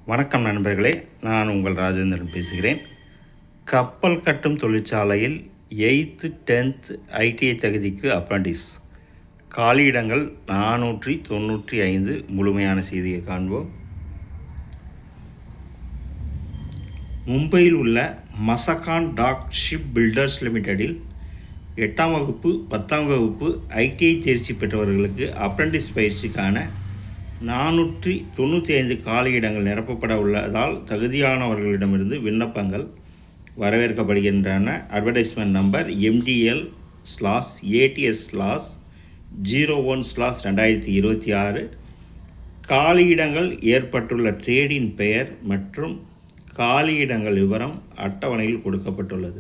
வணக்கம் நண்பர்களே, நான் உங்கள் ராஜேந்திரன் பேசுகிறேன். கப்பல் கட்டும் தொழிற்சாலையில் 8th 10th ஐடிஐ தகுதிக்கு அப்ரண்டிஸ் காலியிடங்கள் 495. முழுமையான செய்தியை காண்போம். மும்பையில் உள்ள மசகான் டாக் ஷிப் பில்டர்ஸ் லிமிடெடில் 8ஆம் வகுப்பு 10ஆம் வகுப்பு ஐடிஐ தேர்ச்சி பெற்றவர்களுக்கு அப்ரண்டிஸ் பயிற்சிக்கான 495 காலியிடங்கள் நிரப்பப்பட உள்ளதால் தகுதியானவர்களிடமிருந்து விண்ணப்பங்கள் வரவேற்கப்படுகின்றன. Advertisement number MDL/ATS/01/2026. காலியிடங்கள் ஏற்பட்டுள்ள ட்ரேடின் பெயர் மற்றும் காலியிடங்கள் விவரம் அட்டவணையில் கொடுக்கப்பட்டுள்ளது.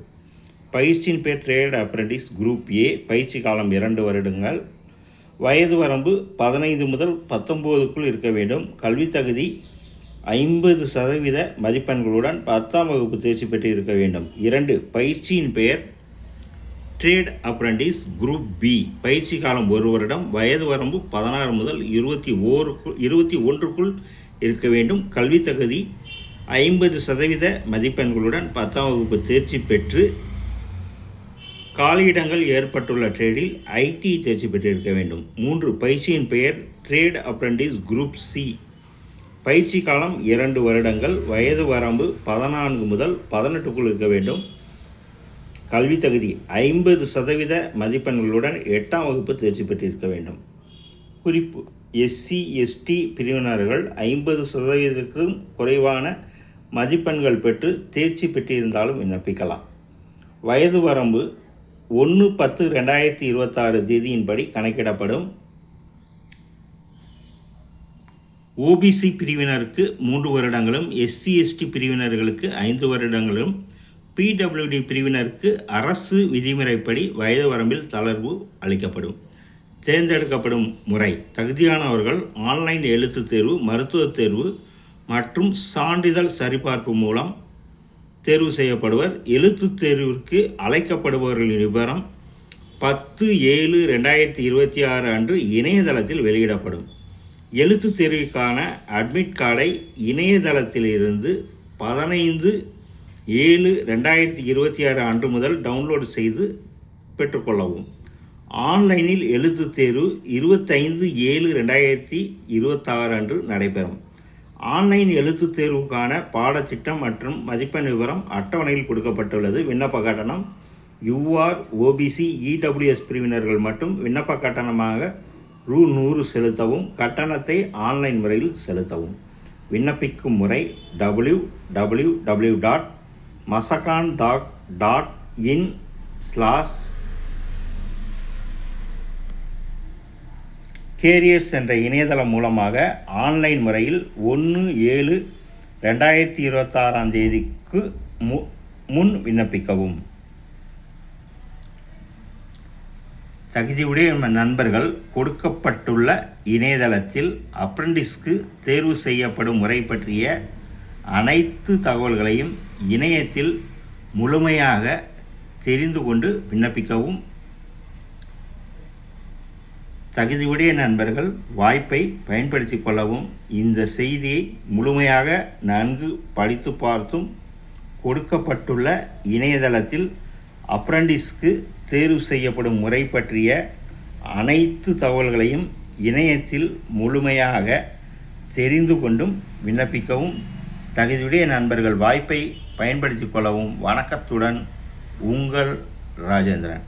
பயிற்சியின் பேர் ட்ரேட் அப்ரண்டிஸ் குரூப் ஏ. பயிற்சி காலம் 2 வருடங்கள். வயது வரம்பு 15 முதல் 19க்குள் இருக்க வேண்டும். கல்வி தகுதி 50% மதிப்பெண்களுடன் 10ஆம் வகுப்பு தேர்ச்சி பெற்று இருக்க வேண்டும். 2. பயிற்சியின் பெயர் ட்ரேட் அப்ரண்டிஸ் குரூப் பி. பயிற்சி காலம் 1 வருடம். வயது வரம்பு 16 முதல் 21க்குள் இருக்க வேண்டும். கல்வி தகுதி 50% மதிப்பெண்களுடன் 10ஆம் வகுப்பு தேர்ச்சி பெற்று காலியிடங்கள் ஏற்பட்டுள்ள ட்ரேடில் ஐடி தேர்ச்சி பெற்றிருக்க வேண்டும். 3. பயிற்சியின் பெயர் ட்ரேட் அப்ரண்டிஸ் குரூப் சி. பயிற்சி காலம் 2 வருடங்கள். வயது வரம்பு 14 முதல் 18க்குள் இருக்க வேண்டும். கல்வி தகுதி 50% மதிப்பெண்களுடன் 8ஆம் வகுப்பு தேர்ச்சி பெற்றிருக்க வேண்டும். குறிப்பு: SC/ST பிரிவினர்கள் 50%க்கும் குறைவான மதிப்பெண்கள் பெற்று தேர்ச்சி பெற்றிருந்தாலும் விண்ணப்பிக்கலாம். வயது வரம்பு 1/10/2026 தேதியின்படி கணக்கிடப்படும். OBC பிரிவினருக்கு 3 வருடங்களும், SC/ST பிரிவினர்களுக்கு 5 வருடங்களும், PWD பிரிவினருக்கு அரசு விதிமுறைப்படி வயது வரம்பில் தளர்வு அளிக்கப்படும். தேர்ந்தெடுக்கப்படும் முறை: தகுதியானவர்கள் ஆன்லைன் எழுத்துத் தேர்வு, மருத்துவத் தேர்வு மற்றும் சான்றிதழ் சரிபார்ப்பு மூலம் தேர்வு செய்யப்படுவர். எழுத்துத் தேர்விற்கு அழைக்கப்படுபவர்களின் விவரம் 10/7/2026 அன்று இணையதளத்தில் வெளியிடப்படும். எழுத்துத் தேர்விற்கான அட்மிட் கார்டை இணையதளத்திலிருந்து 15/7/2026 அன்று முதல் டவுன்லோடு செய்து பெற்றுக்கொள்ளவும். ஆன்லைனில் எழுத்துத் தேர்வு 25/7/2026 அன்று நடைபெறும். ஆன்லைன் எழுத்துத் தேர்வுக்கான பாடத்திட்டம் மற்றும் மதிப்பெண் விவரம் அட்டவணையில் கொடுக்கப்பட்டுள்ளது. விண்ணப்ப கட்டணம் UR, OBC, EWS பிரிவினர்கள் மட்டும் விண்ணப்ப கட்டணமாக ரூ. 100 செலுத்தவும். கட்டணத்தை ஆன்லைன் முறையில் செலுத்தவும். விண்ணப்பிக்கும் முறை: www.masakandoc.in/careers என்ற இணையதளம் மூலமாக ஆன்லைன் முறையில் 1/7/2026 தேதிக்கு முன் விண்ணப்பிக்கவும். தகுதியுடைய நண்பர்கள் கொடுக்கப்பட்டுள்ள இணையதளத்தில் அப்ரண்டிஸ்க்கு தேர்வு செய்யப்படும் முறை பற்றிய அனைத்து தகவல்களையும் இணையத்தில் முழுமையாக தெரிந்து கொண்டு விண்ணப்பிக்கவும். தகுதியுடைய நண்பர்கள் வாய்ப்பை பயன்படுத்தி கொள்ளவும். இந்த செய்தியை முழுமையாக நன்கு படித்து பார்த்தும் கொடுக்கப்பட்டுள்ள இணையதளத்தில் அப்ரண்டிஸ்க்கு தேர்வு செய்யப்படும் முறை பற்றிய அனைத்து தகவல்களையும் இணையத்தில் முழுமையாக தெரிந்து கொண்டும் விண்ணப்பிக்கவும். தகுதியுடைய நண்பர்கள் வாய்ப்பை பயன்படுத்தி கொள்ளவும். வணக்கத்துடன் உங்கள் ராஜேந்திரன்.